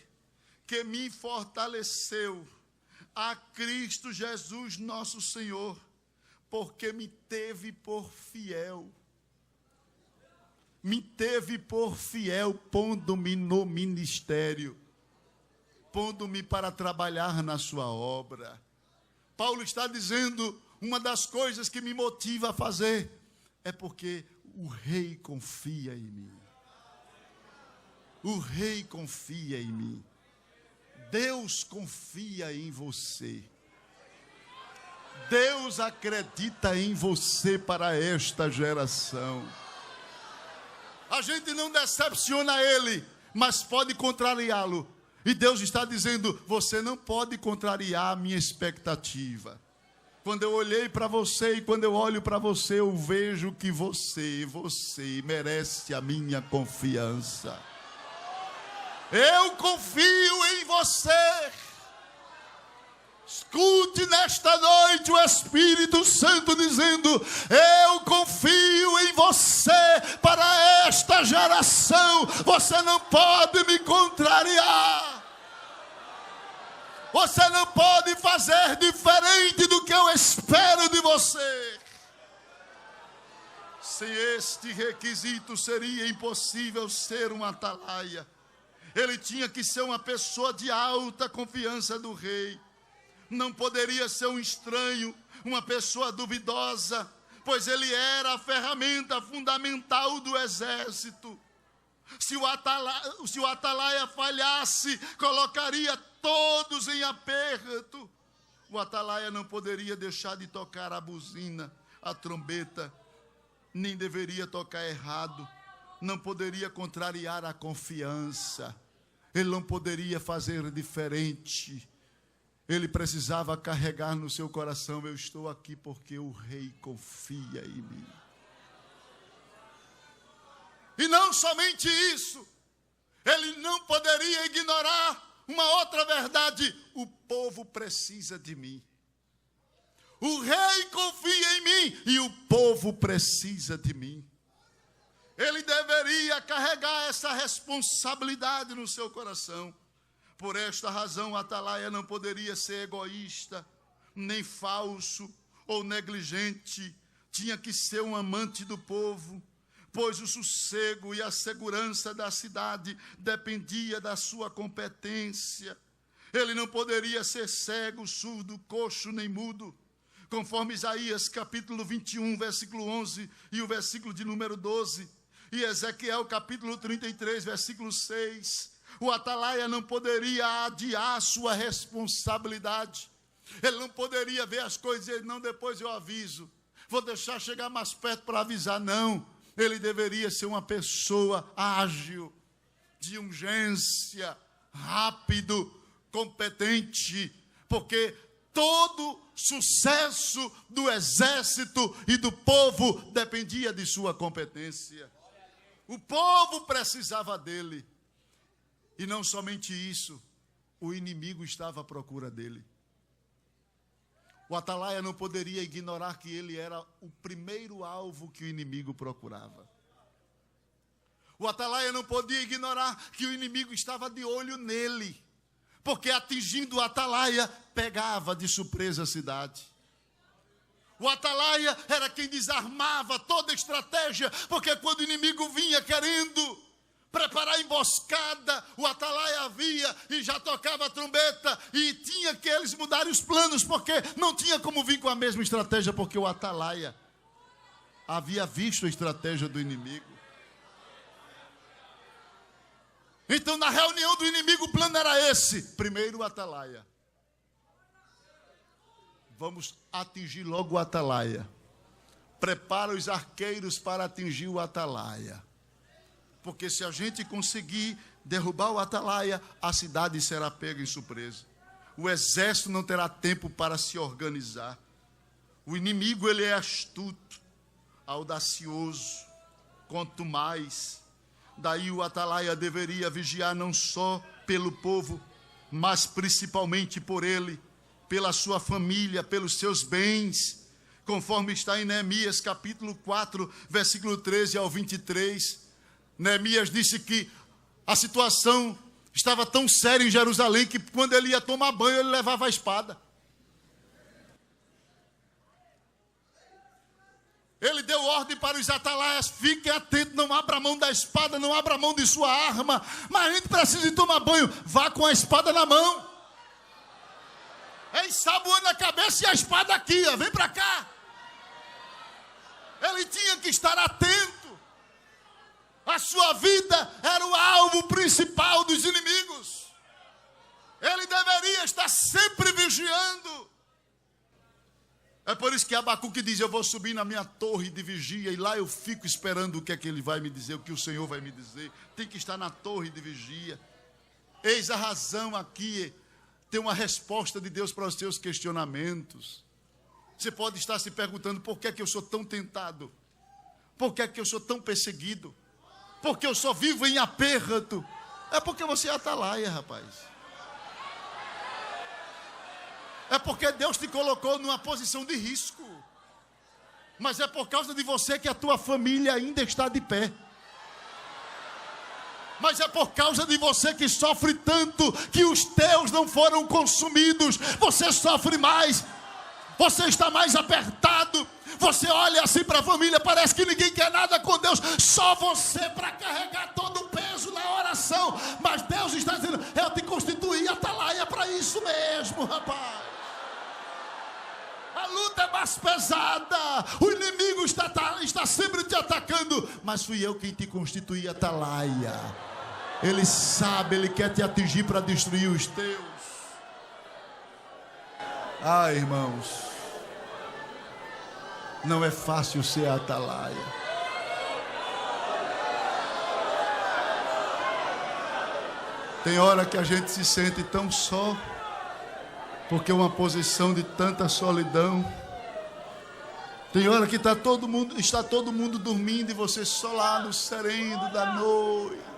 que me fortaleceu, a Cristo Jesus nosso Senhor, porque me teve por fiel. Me teve por fiel, pondo-me no ministério, pondo-me para trabalhar na sua obra. Paulo está dizendo: uma das coisas que me motiva a fazer é porque o rei confia em mim. O rei confia em mim. Deus confia em você. Deus acredita em você para esta geração. A gente não decepciona ele, mas pode contrariá-lo. E Deus está dizendo: você não pode contrariar a minha expectativa. Quando eu olhei para você e quando eu olho para você, eu vejo que você merece a minha confiança. Eu confio em você. Escute nesta noite o Espírito Santo dizendo: eu confio em você para esta geração. Você não pode me contrariar. Você não pode fazer diferente do que eu espero de você. Sem este requisito seria impossível ser um atalaia. Ele tinha que ser uma pessoa de alta confiança do rei. Não poderia ser um estranho, uma pessoa duvidosa, pois ele era a ferramenta fundamental do exército. Se o atalaia falhasse, colocaria todos em aperto. O atalaia não poderia deixar de tocar a buzina, a trombeta, nem deveria tocar errado, não poderia contrariar a confiança, ele não poderia fazer diferente. Ele precisava carregar no seu coração: eu estou aqui porque o rei confia em mim. E não somente isso, ele não poderia ignorar uma outra verdade: o povo precisa de mim. O rei confia em mim e o povo precisa de mim. Ele deveria carregar essa responsabilidade no seu coração. Por esta razão, o atalaia não poderia ser egoísta, nem falso ou negligente. Tinha que ser um amante do povo, pois o sossego e a segurança da cidade dependia da sua competência. Ele não poderia ser cego, surdo, coxo nem mudo, conforme Isaías capítulo 21, versículo 11 e o versículo de número 12, e Ezequiel capítulo 33, versículo 6. O atalaia não poderia adiar a sua responsabilidade. Ele não poderia ver as coisas e dizer, não, depois eu aviso. Vou deixar chegar mais perto para avisar. Não, ele deveria ser uma pessoa ágil, de urgência, rápido, competente, porque todo sucesso do exército e do povo dependia de sua competência. O povo precisava dele. E não somente isso, o inimigo estava à procura dele. O atalaia não poderia ignorar que ele era o primeiro alvo que o inimigo procurava. O atalaia não podia ignorar que o inimigo estava de olho nele, porque atingindo o atalaia, pegava de surpresa a cidade. O atalaia era quem desarmava toda a estratégia, porque quando o inimigo vinha querendo preparar a emboscada, o atalaia havia e já tocava a trombeta, e tinha que eles mudarem os planos, porque não tinha como vir com a mesma estratégia, porque o atalaia havia visto a estratégia do inimigo. Então, na reunião do inimigo, o plano era esse. Primeiro o atalaia. Vamos atingir logo o atalaia. Prepara os arqueiros para atingir o atalaia. Porque se a gente conseguir derrubar o atalaia, a cidade será pega em surpresa. O exército não terá tempo para se organizar. O inimigo, ele é astuto, audacioso, quanto mais. Daí o atalaia deveria vigiar não só pelo povo, mas principalmente por ele, pela sua família, pelos seus bens, conforme está em Neemias capítulo 4, versículo 13 ao 23. Neemias disse que a situação estava tão séria em Jerusalém que quando ele ia tomar banho, ele levava a espada. Ele deu ordem para os atalaias, fiquem atentos, não abra mão da espada, não abra mão de sua arma, mas a gente precisa de tomar banho, vá com a espada na mão. Ensaboando a cabeça e a espada aqui, ó, vem para cá. Ele tinha que estar atento. A sua vida era o alvo principal dos inimigos. Ele deveria estar sempre vigiando. É por isso que Abacuque diz, eu vou subir na minha torre de vigia e lá eu fico esperando o que é que ele vai me dizer, o que o Senhor vai me dizer. Tem que estar na torre de vigia. Eis a razão aqui, tem uma resposta de Deus para os seus questionamentos. Você pode estar se perguntando, por que é que eu sou tão tentado? Por que é que eu sou tão perseguido? Porque eu só vivo em aperto. É porque você é atalaia, rapaz. É porque Deus te colocou numa posição de risco. Mas é por causa de você que a tua família ainda está de pé. Mas é por causa de você que sofre tanto que os teus não foram consumidos. Você sofre mais. Você está mais apertado. Você olha assim para a família, parece que ninguém quer nada com Deus. Só você para carregar todo o peso na oração. Mas Deus está dizendo, eu te constituí atalaia para isso mesmo, rapaz. A luta é mais pesada. O inimigo está sempre te atacando. Mas fui eu quem te constituí atalaia. Ele sabe, ele quer te atingir para destruir os teus. Ah, irmãos, não é fácil ser atalaia. Tem hora que a gente se sente tão só, porque é uma posição de tanta solidão. Tem hora que está todo mundo dormindo e você só lá no sereno da noite.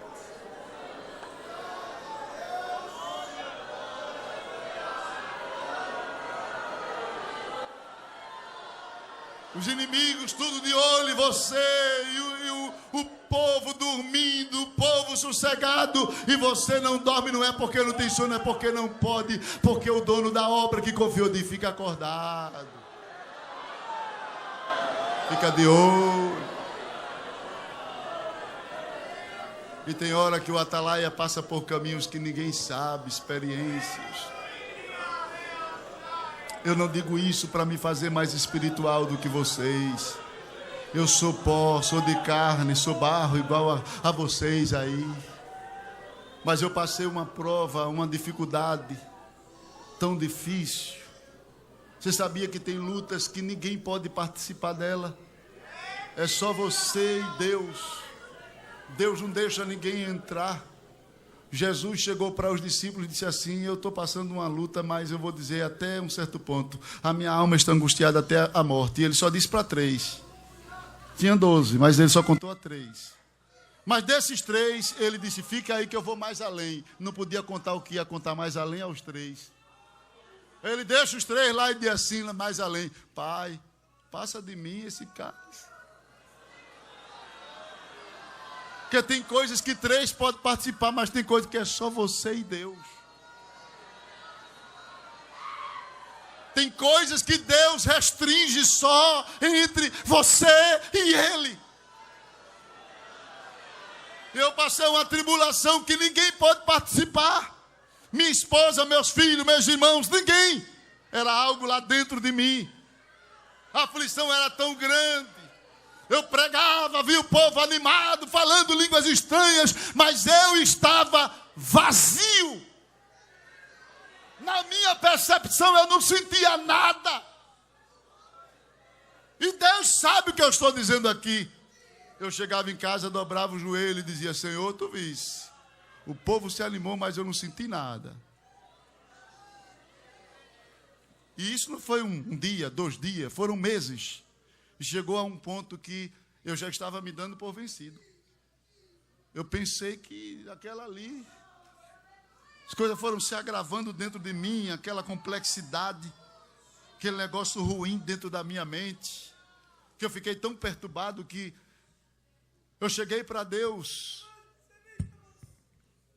Os inimigos tudo de olho em você, e o povo dormindo, o povo sossegado, e você não dorme, não é porque não tem sono, é porque não pode, porque o dono da obra que confiou de fica acordado. Fica de olho. E tem hora que o atalaia passa por caminhos que ninguém sabe, experiências. Eu não digo isso para me fazer mais espiritual do que vocês. Eu sou pó, sou de carne, sou barro igual a vocês aí. Mas eu passei uma prova, uma dificuldade tão difícil. Você sabia que tem lutas que ninguém pode participar dela? É só você e Deus. Deus não deixa ninguém entrar. Jesus chegou para os discípulos e disse assim: eu estou passando uma luta, mas eu vou dizer até um certo ponto. A minha alma está angustiada até a morte. E ele só disse para 3. Tinha 12, mas ele só contou a 3. Mas desses 3, ele disse: fica aí que eu vou mais além. Não podia contar o que ia contar mais além aos 3. Ele deixa os 3 lá e diz assim, mais além: Pai, passa de mim esse cálice. Porque tem coisas que 3 podem participar, mas tem coisas que é só você e Deus. Tem coisas que Deus restringe só entre você e Ele. Eu passei uma tribulação que ninguém pode participar. Minha esposa, meus filhos, meus irmãos, ninguém. Era algo lá dentro de mim. A aflição era tão grande. Eu pregava, via o povo animado, falando línguas estranhas, mas eu estava vazio. Na minha percepção eu não sentia nada. E Deus sabe o que eu estou dizendo aqui. Eu chegava em casa, dobrava o joelho e dizia: Senhor, tu viste, o povo se animou, mas eu não senti nada. E isso não foi um dia, 2 dias, foram meses. E chegou a um ponto que eu já estava me dando por vencido. Eu pensei que aquela ali, as coisas foram se agravando dentro de mim, aquela complexidade, aquele negócio ruim dentro da minha mente, que eu fiquei tão perturbado que eu cheguei para Deus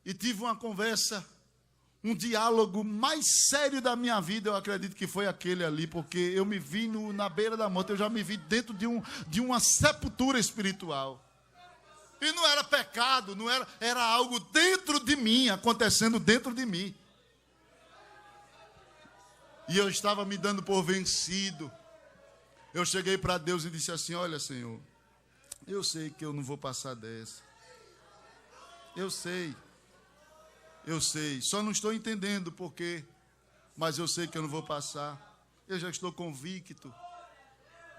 e tive uma conversa, um diálogo mais sério da minha vida. Eu acredito que foi aquele ali, porque eu me vi na beira da morte, eu já me vi dentro de uma sepultura espiritual. E não era pecado, não era algo dentro de mim, acontecendo dentro de mim. E eu estava me dando por vencido. Eu cheguei para Deus e disse assim: olha, Senhor, eu sei que eu não vou passar dessa. Eu sei, só não estou entendendo por quê, mas eu sei que eu não vou passar. Eu já estou convicto.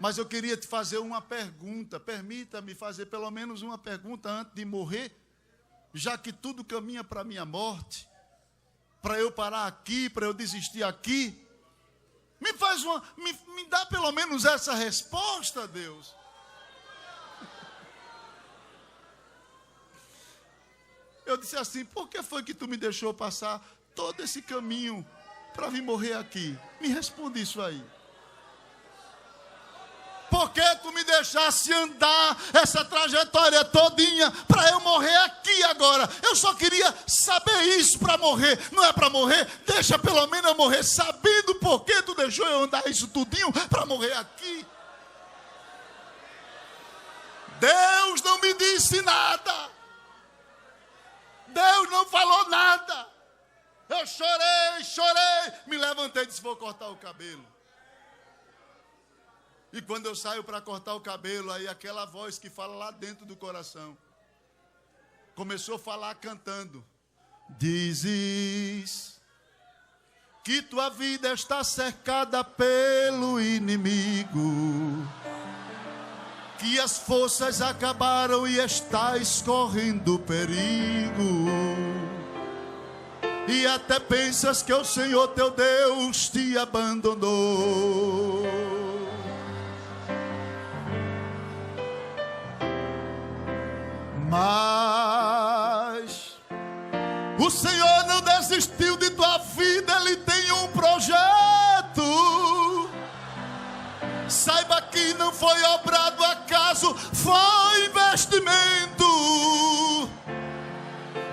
Mas eu queria te fazer uma pergunta. Permita-me fazer pelo menos uma pergunta antes de morrer, já que tudo caminha para a minha morte, para eu parar aqui, para eu desistir aqui. Me dá pelo menos essa resposta, Deus. Eu disse assim: por que foi que tu me deixou passar todo esse caminho para vir morrer aqui? Me responde isso aí. Por que tu me deixasse andar essa trajetória todinha para eu morrer aqui agora? Eu só queria saber isso para morrer. Não é para morrer? Deixa pelo menos eu morrer sabendo por que tu deixou eu andar isso tudinho para morrer aqui. Deus não me disse nada. Deus não falou nada. Eu chorei, me levantei e disse: vou cortar o cabelo. E quando eu saio para cortar o cabelo, aí aquela voz que fala lá dentro do coração começou a falar cantando: dizes que tua vida está cercada pelo inimigo, que as forças acabaram e estás correndo perigo, e até pensas que o Senhor teu Deus te abandonou. Mas o Senhor não desistiu de tua vida, Ele tem um projeto. Saiba que não foi obrado acaso acaso foi investimento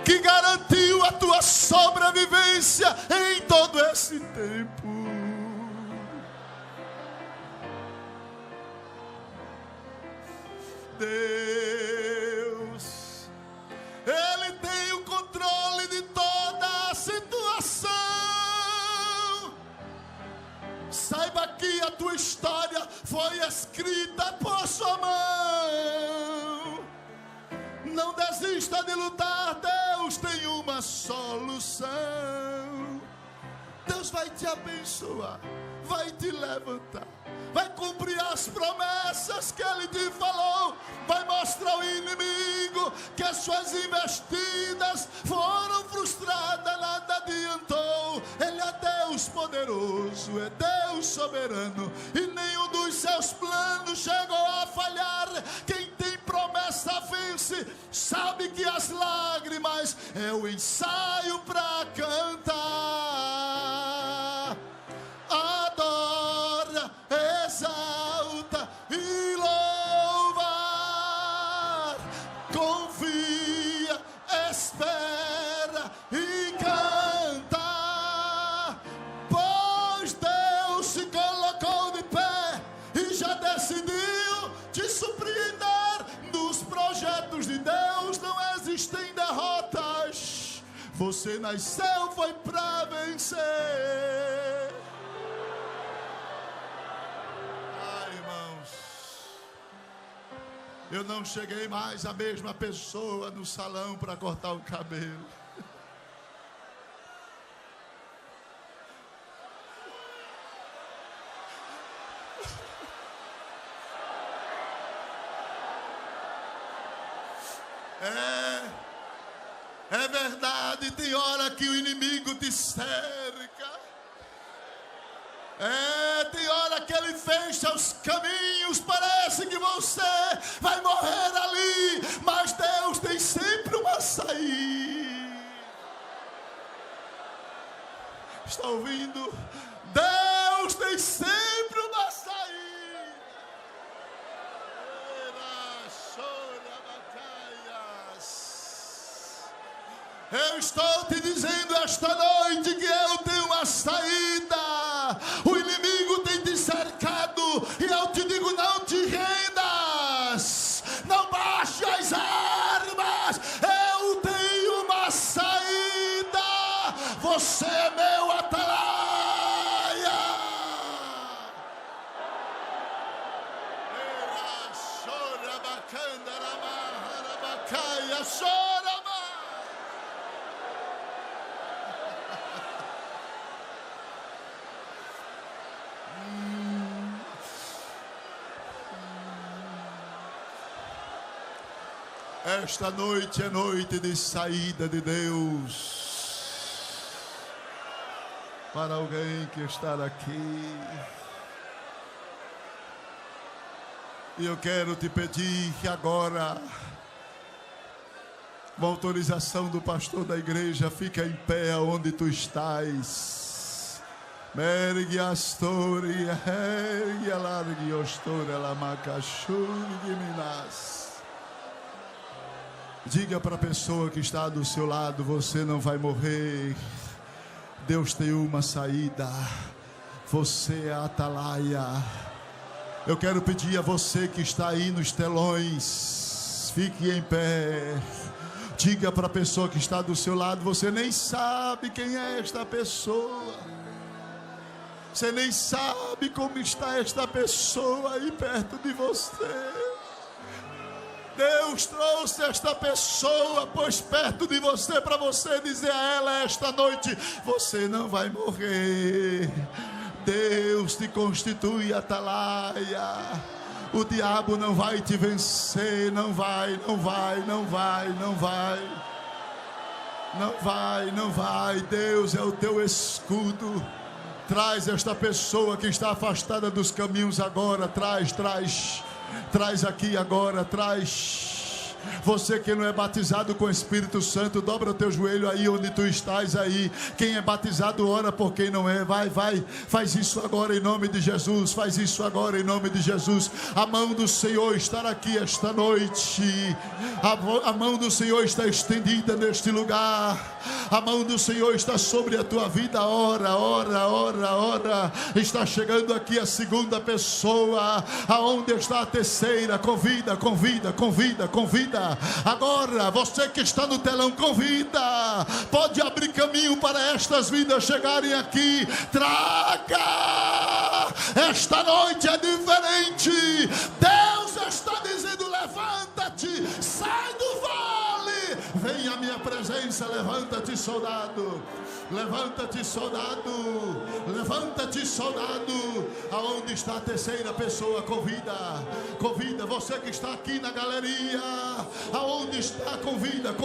que garantiu a tua sobrevivência em todo esse tempo. Deus, Ele tem o controle de toda a situação. Saiba que a tua história foi escrita por sua mão. Não desista de lutar, Deus tem uma solução. Deus vai te abençoar, vai te levantar, vai cumprir as promessas que Ele te falou, vai mostrar ao inimigo que as suas investidas foram frustradas, nada adiantou. Ele é Deus poderoso, é Deus soberano, e nenhum dos seus planos chegou a falhar. Quem tem promessa vence, sabe que as lágrimas é o ensaio para cantar. Adora, exalta e louva, confia, espera e canta, pois Deus se colocou de pé e já decidiu te surpreender. Nos projetos de Deus não existem derrotas, você nasceu foi para vencer. Eu não cheguei mais a mesma pessoa no salão para cortar o cabelo. É verdade, tem hora que o inimigo te cerca. Tem hora que ele fecha os caminhos, parece que você vai morrer ali, mas Deus tem sempre uma saída. Está ouvindo? Deus tem sempre uma saída. Eu estou te dizendo esta noite que eu tenho uma saída. O inimigo tem te cercado e eu te digo, não te rendas, não baixe as armas, eu tenho uma saída. Você é meu atalaia. Chora bacana, chora. Esta noite é noite de saída de Deus para alguém que está aqui. E eu quero te pedir que agora, com autorização do pastor da igreja, fica em pé onde tu estás. Mergue astori, ergue alargue ostori, alamacachuri, guiminas. Diga para a pessoa que está do seu lado, você não vai morrer. Deus tem uma saída. Você é a atalaia. Eu quero pedir a você que está aí nos telões, fique em pé. Diga para a pessoa que está do seu lado, você nem sabe quem é esta pessoa. Você nem sabe como está esta pessoa aí perto de você. Deus trouxe esta pessoa, pois perto de você, para você dizer a ela esta noite, você não vai morrer. Deus te constitui atalaia. O diabo não vai te vencer, não vai. Deus é o teu escudo. Traz esta pessoa que está afastada dos caminhos agora, traz aqui agora, traz. Você que não é batizado com o Espírito Santo, dobra o teu joelho aí onde tu estás aí. Quem é batizado, ora por quem não é. Vai, faz isso agora em nome de Jesus. Faz isso agora em nome de Jesus. A mão do Senhor está aqui esta noite. A mão do Senhor está estendida neste lugar. A mão do Senhor está sobre a tua vida. Ora. Está chegando aqui a segunda pessoa. Aonde está a terceira? Convida. Agora, você que está no telão, convida. Pode abrir caminho para estas vidas chegarem aqui. Traga. Esta noite é diferente. Deus está dizendo: levanta-te, sai do vale, vem à minha presença. Levanta-te, soldado. Levanta-te, soldado. Levanta-te, soldado. Aonde está a terceira pessoa? Convida. Você que está aqui na galeria, aonde está? Convida.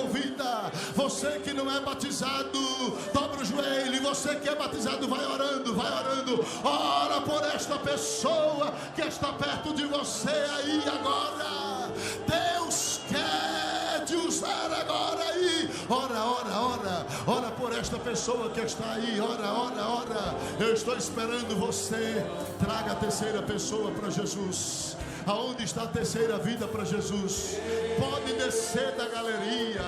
Você que não é batizado, dobra o joelho. E você que é batizado, vai orando. Ora por esta pessoa que está perto de você aí agora. Deus quer te usar agora aí. Ora por esta pessoa que está aí. Ora. Eu estou esperando você. Traga a terceira pessoa para Jesus. Aonde está a terceira vida para Jesus? Pode descer da galeria.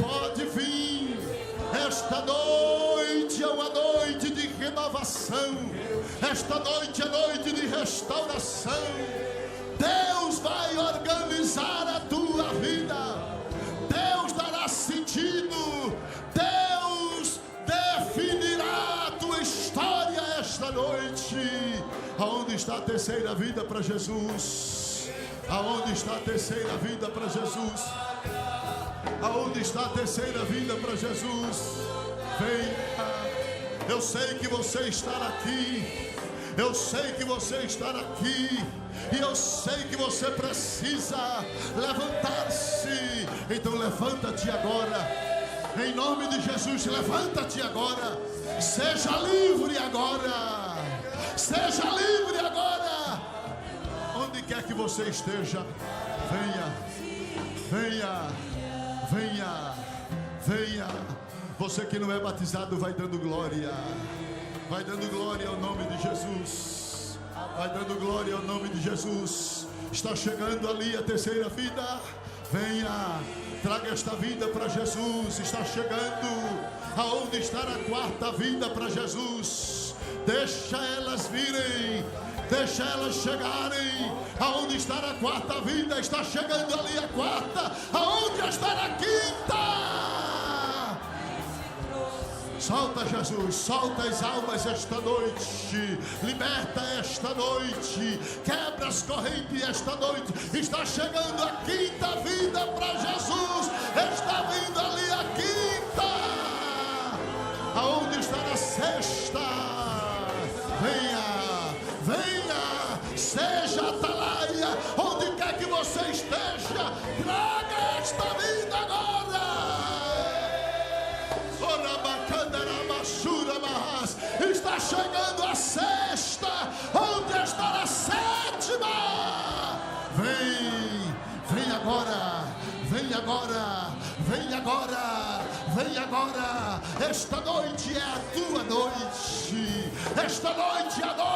Pode vir. Esta noite é uma noite de renovação. Esta noite é noite de restauração. Deus vai organizar a tua vida. Deus dará sentido. Deus definirá a tua história esta noite. Aonde está a terceira vida para Jesus? Aonde está a terceira vida para Jesus? Aonde está a terceira vida para Jesus? Venha. Eu sei que você está aqui. Eu sei que você está aqui. E eu sei que você precisa levantar-se. Então levanta-te agora. Em nome de Jesus, levanta-te agora. Seja livre agora. Seja livre agora. Onde quer que você esteja, venha. Você que não é batizado, vai dando glória. Vai dando glória ao nome de Jesus. Vai dando glória ao nome de Jesus. Está chegando ali a terceira vida. Venha, traga esta vida para Jesus. Está chegando. Aonde está a quarta vida para Jesus? Deixa elas virem. Deixa elas chegarem. Aonde está a quarta vida? Está chegando ali a quarta. Aonde está a quinta? Solta, Jesus, solta as almas esta noite. Liberta esta noite. Quebra as correntes esta noite. Está chegando a quinta vida para Jesus. Está vindo ali a quinta. Aonde está a sexta? Venha, seja atalaia. Onde quer que você esteja, traga esta vida agora. Está chegando a sexta. Onde está a sétima? Vem agora. Esta noite é a tua noite. Esta noite é a noite